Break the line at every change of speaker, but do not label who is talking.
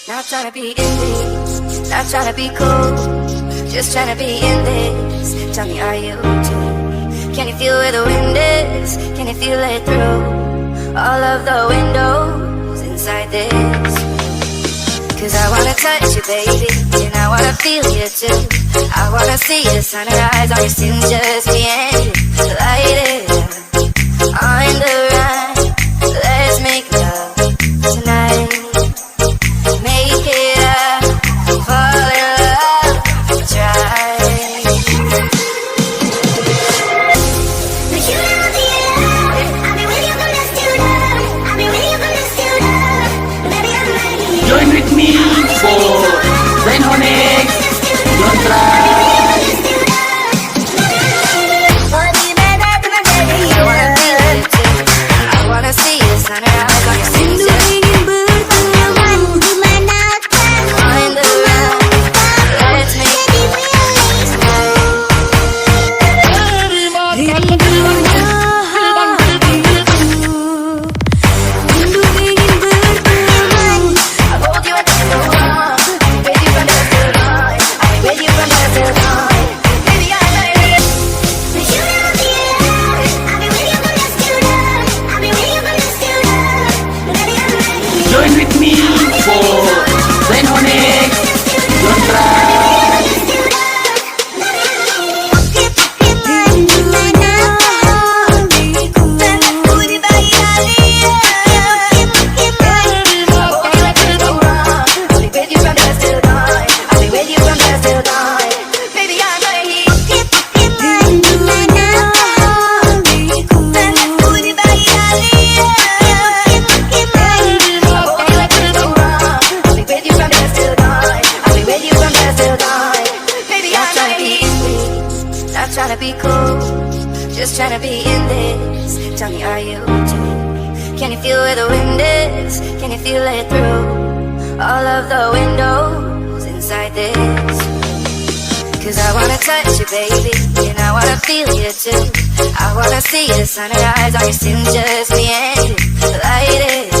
Not trying to be in this, not trying to be cool, just trying to be in this. Tell me, are you too? Can you feel where the wind is? Can you feel it through all of the windows inside this? Cause I wanna touch you, baby, and I wanna feel you too. I wanna see the sunrise on your skin, just me and you. Light it up on the run. Let's make love tonight. Make it up, fall in love, try. But you know the end. I've been with you from dusk till dawn. I've been with you from dusk till dawn. Baby, I'm ready.
Join with me for Zenhonix. Don't try. Join with me for Zenhonix. Don't try.
Trying to be cool, just trying to be in this. Tell me, are you too? Can you feel where the wind is? Can you feel it through all of the windows inside this? Cause I wanna touch you, baby, and I wanna feel you too. I wanna see the sunrise on your skin, just me and you. Light it